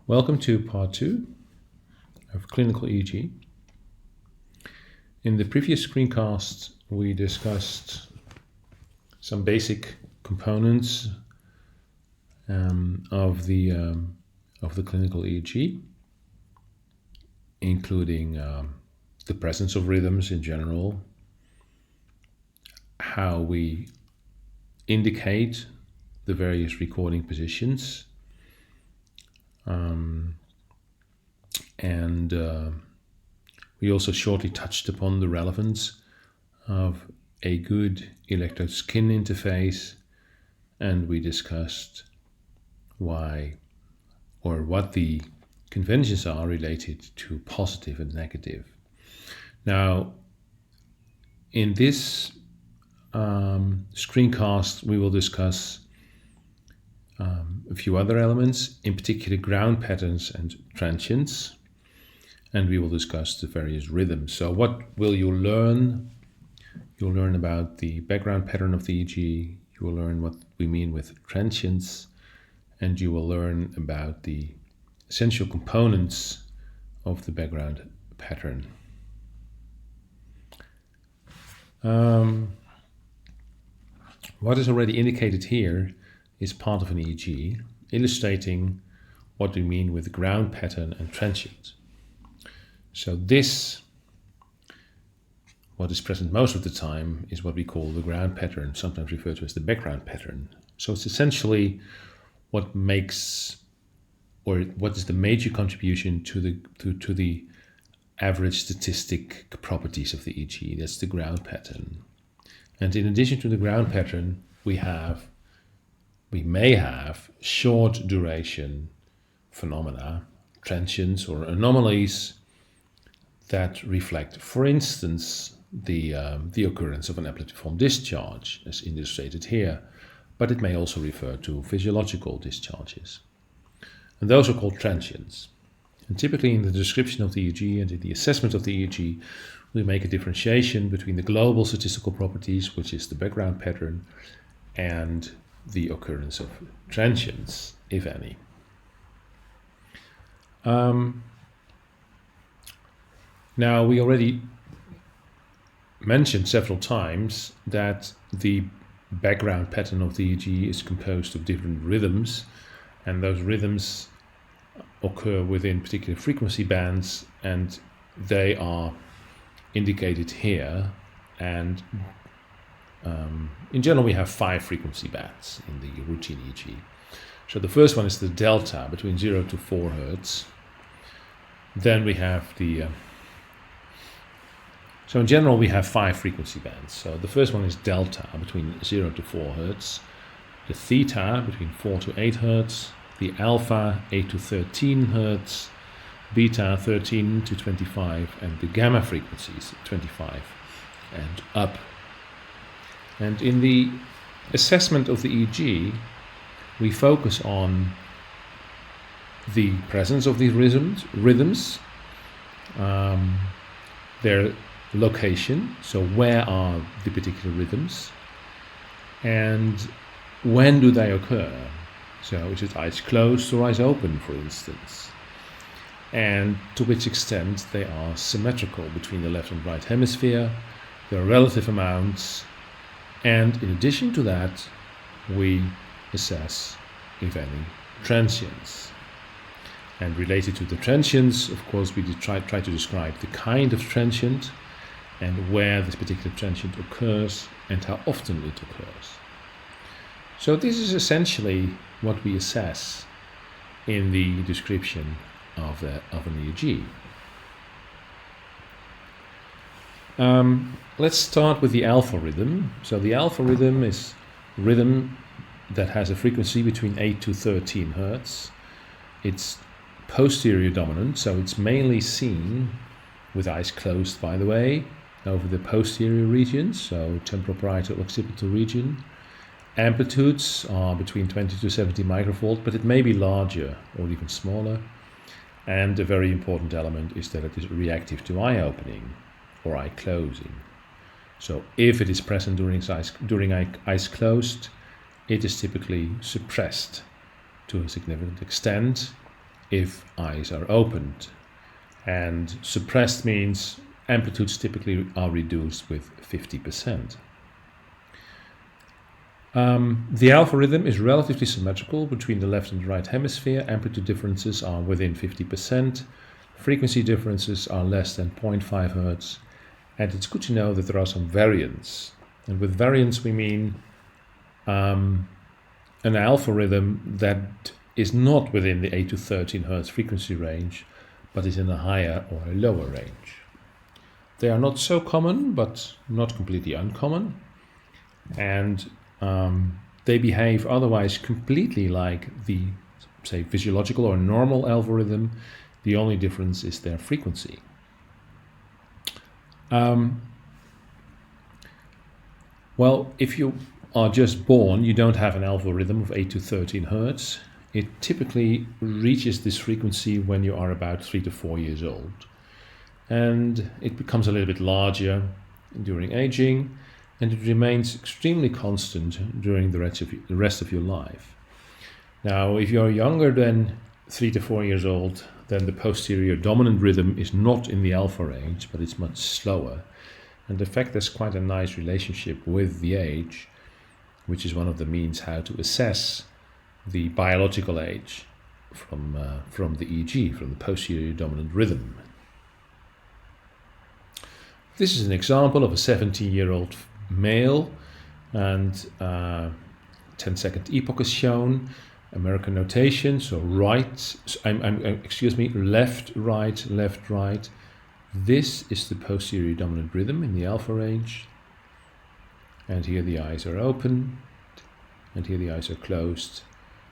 Welcome to part 2 of clinical EEG. In the previous screencast, we discussed some basic components of the clinical EEG, including the presence of rhythms in general, how we indicate the various recording positions, and we also shortly touched upon the relevance of a good electrode-skin interface, and we discussed why or what the conventions are related to positive and negative. Now, in this screencast, we will discuss a few other elements, in particular ground patterns and transients, and we will discuss the various rhythms. So what will you learn? You'll learn about the background pattern of the EEG, you will learn what we mean with transients, and you will learn about the essential components of the background pattern. What is already indicated here is part of an EEG, illustrating what we mean with ground pattern and transient. So this, what is present most of the time, is what we call the ground pattern, sometimes referred to as the background pattern. So it's essentially what makes, or what is the major contribution to the average statistic properties of the EEG. That's the ground pattern. And in addition to the ground pattern, we may have short duration phenomena, transients or anomalies that reflect, for instance, the occurrence of an amplitude-form discharge, as illustrated here, but it may also refer to physiological discharges. And those are called transients. And typically in the description of the EEG and in the assessment of the EEG, we make a differentiation between the global statistical properties, which is the background pattern, and the occurrence of transients, if any. Now, we already mentioned several times that the background pattern of the EEG is composed of different rhythms, and those rhythms occur within particular frequency bands, and they are indicated here. And in general, we have 5 frequency bands in the routine EEG. So the first one is the delta, between 0 to 4 Hertz. Then we have so in general, we have 5 frequency bands. So the first one is delta, between 0 to 4 Hertz. The theta, between 4 to 8 Hertz. The alpha, 8 to 13 Hertz. Beta, 13 to 25. And the gamma frequencies, 25 and up. And in the assessment of the EEG, we focus on the presence of these rhythms, their location, so where are the particular rhythms, and when do they occur? So is it eyes closed or eyes open, for instance? And to which extent they are symmetrical between the left and right hemisphere, their relative amounts, and in addition to that, we assess, if any, transients. And related to the transients, of course, we try to describe the kind of transient and where this particular transient occurs and how often it occurs. So this is essentially what we assess in the description of an EEG. Let's start with the alpha rhythm. So the alpha rhythm is a rhythm that has a frequency between 8 to 13 Hertz. It's posterior dominant, so it's mainly seen with eyes closed, by the way, over the posterior regions, so temporal parietal occipital region. Amplitudes are between 20 to 70 microvolt, but it may be larger or even smaller. And a very important element is that it is reactive to eye opening or eye closing. So if it is present during eyes closed, it is typically suppressed to a significant extent, if eyes are opened. And suppressed means amplitudes typically are reduced with 50%. The alpha rhythm is relatively symmetrical between the left and right hemisphere. Amplitude differences are within 50%. Frequency differences are less than 0.5 Hz. And it's good to know that there are some variants. And with variants we mean an alpha rhythm that is not within the 8 to 13 Hz frequency range, but is in a higher or a lower range. They are not so common, but not completely uncommon. And they behave otherwise completely like the, say, physiological or normal alpha rhythm. The only difference is their frequency. Well, if you are just born, you don't have an alpha rhythm of 8 to 13 Hz. It typically reaches this frequency when you are about 3 to 4 years old. And it becomes a little bit larger during aging, and it remains extremely constant during the rest of your life. Now, if you're younger than 3 to 4 years old, then the posterior dominant rhythm is not in the alpha range, but it's much slower. And in fact, there's quite a nice relationship with the age, which is one of the means how to assess the biological age from the EEG, from the posterior dominant rhythm. This is an example of a 70-year-old male, and 10-second epoch is shown. American notation, so left, right, left, right. This is the posterior dominant rhythm in the alpha range. And here the eyes are open, and here the eyes are closed.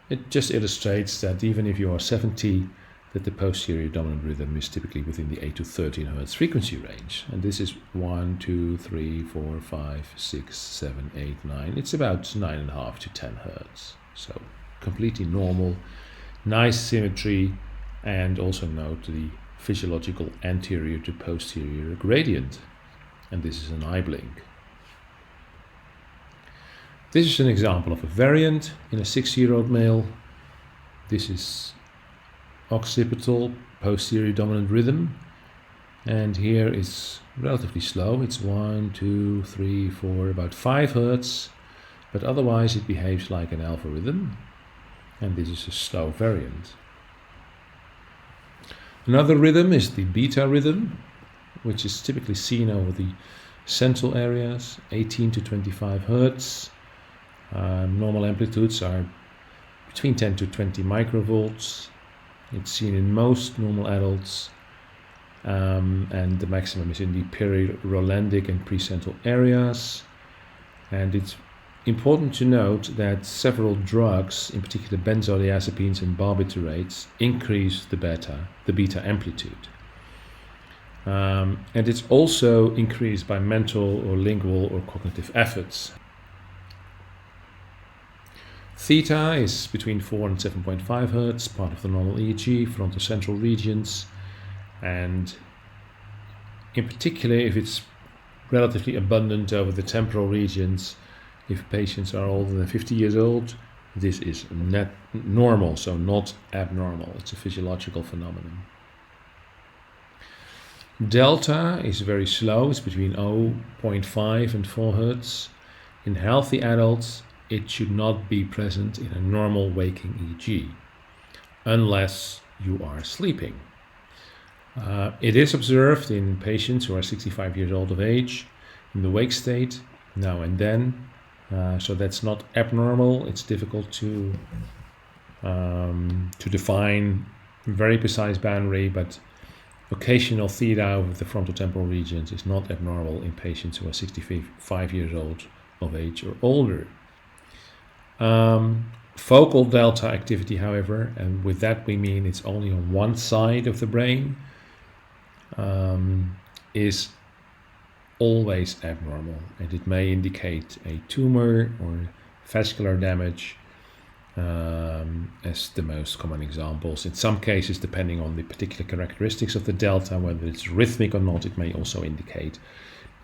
It just illustrates that even if you are 70, that the posterior dominant rhythm is typically within the 8 to 13 Hz frequency range. And this is 1, 2, 3, 4, 5, 6, 7, 8, 9. It's about 9.5 to 10 Hz. So completely normal, nice symmetry, and also note the physiological anterior to posterior gradient. And this is an eye blink. This is an example of a variant in a 6-year-old male. This is occipital posterior dominant rhythm, and here is relatively slow. It's 1, 2, 3, 4, about 5 Hz, but otherwise it behaves like an alpha rhythm, and this is a slow variant. Another rhythm is the beta rhythm, which is typically seen over the central areas, 18 to 25 Hz. Normal amplitudes are between 10 to 20 microvolts. It's seen in most normal adults, and the maximum is in the peri-Rolandic and precentral areas. And it's important to note that several drugs, in particular benzodiazepines and barbiturates, increase the beta amplitude. And it's also increased by mental or lingual or cognitive efforts. Theta is between 4 and 7.5 Hz, part of the normal EEG, frontal-central regions, and in particular if it's relatively abundant over the temporal regions, if patients are older than 50 years old, this is normal, so not abnormal. It's a physiological phenomenon. Delta is very slow, it's between 0.5 and 4 Hz. In healthy adults, it should not be present in a normal waking EEG, unless you are sleeping. It is observed in patients who are 65 years old of age, in the wake state, now and then. So that's not abnormal. It's difficult to define a very precise boundary, but occasional theta with the frontotemporal regions is not abnormal in patients who are 65 years old of age or older. Focal delta activity, however, and with that we mean it's only on one side of the brain, is always abnormal, and it may indicate a tumor or vascular damage as the most common examples. In some cases, depending on the particular characteristics of the delta, whether it's rhythmic or not, it may also indicate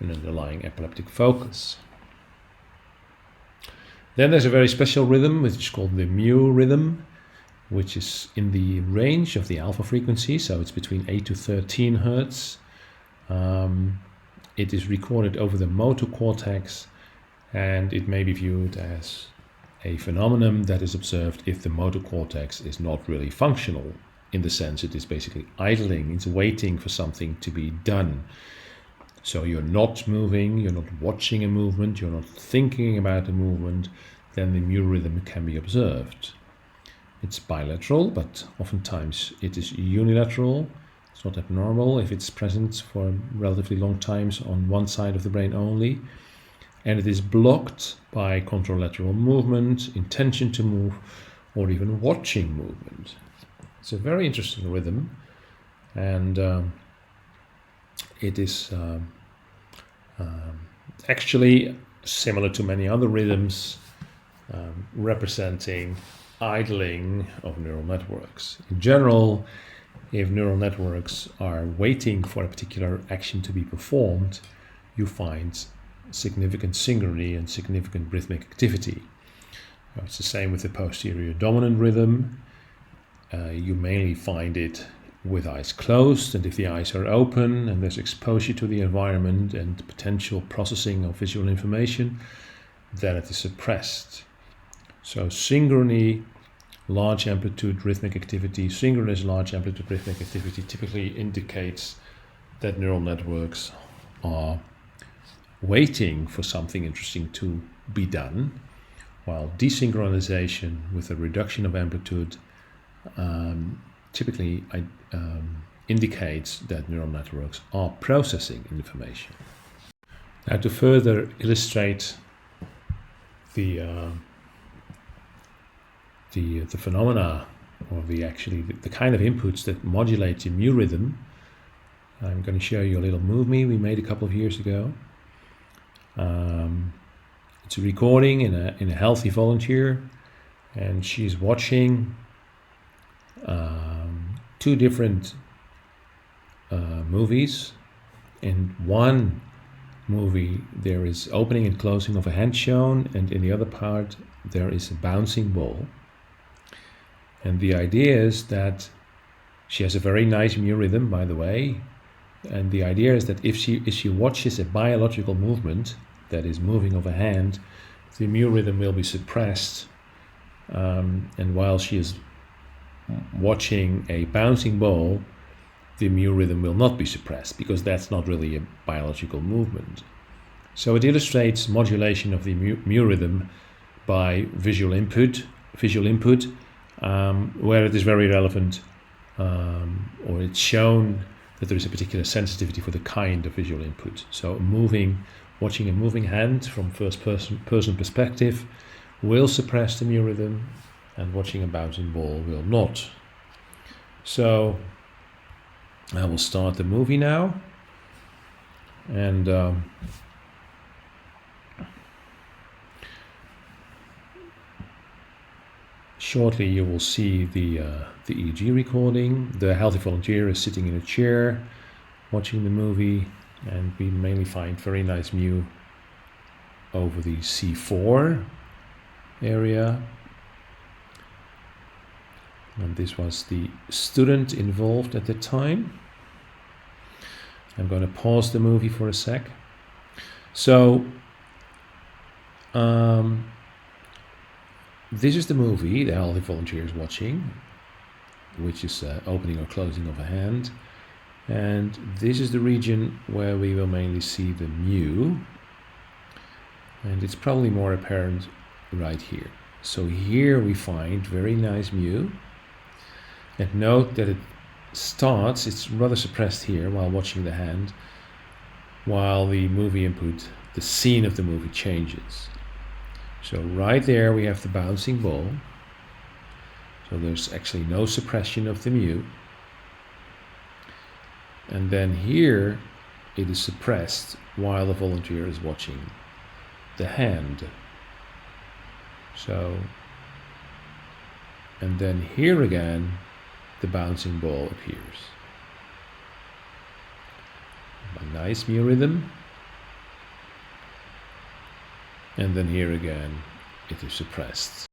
an underlying epileptic focus. Then there's a very special rhythm, which is called the mu rhythm, which is in the range of the alpha frequency, so it's between 8 to 13 hertz. It is recorded over the motor cortex, and it may be viewed as a phenomenon that is observed if the motor cortex is not really functional, in the sense it is basically idling, it's waiting for something to be done. So you're not moving, you're not watching a movement, you're not thinking about a movement, then the mu rhythm can be observed. It's bilateral, but oftentimes it is unilateral. It's not abnormal if it's present for relatively long times on one side of the brain only. And it is blocked by contralateral movement, intention to move, or even watching movement. It's a very interesting rhythm, and it is actually similar to many other rhythms, representing idling of neural networks. In general, if neural networks are waiting for a particular action to be performed, you find significant synchrony and significant rhythmic activity. It's the same with the posterior dominant rhythm. You mainly find it with eyes closed, and if the eyes are open and there's exposure to the environment and potential processing of visual information, then it is suppressed. So synchrony, large amplitude rhythmic activity, synchronous large amplitude rhythmic activity typically indicates that neural networks are waiting for something interesting to be done, while desynchronization with a reduction of amplitude typically indicates that neural networks are processing information. Now, to further illustrate the phenomena, or the kind of inputs that modulate the mu rhythm, I'm going to show you a little movie we made a couple of years ago. It's a recording in a healthy volunteer, and she's watching two different movies. In one movie there is opening and closing of a hand shown, and in the other part there is a bouncing ball. And the idea is that she has a very nice mu rhythm, by the way, and the idea is that if she watches a biological movement, that is moving of a hand, the mu rhythm will be suppressed, and while she is watching a bouncing ball, the mu rhythm will not be suppressed, because that's not really a biological movement. So it illustrates modulation of the mu rhythm by visual input, where it is very relevant, or it's shown that there is a particular sensitivity for the kind of visual input. So watching a moving hand from first person perspective will suppress the mu rhythm, and watching a bouncing ball will not. So I will start the movie now, and shortly you will see the EEG recording. The healthy volunteer is sitting in a chair watching the movie, and we mainly find very nice mu over the C4 area. And this was the student involved at the time. I'm going to pause the movie for a sec. So this is the movie the healthy volunteer is watching, which is opening or closing of a hand. And this is the region where we will mainly see the mu. And it's probably more apparent right here. So here we find very nice mu. And note that it's rather suppressed here while watching the hand, while the movie input, the scene of the movie changes. So right there we have the bouncing ball. So there's actually no suppression of the mu. And then here it is suppressed while the volunteer is watching the hand. So, and then here again the bouncing ball appears. A nice mu rhythm. And then here again it is suppressed.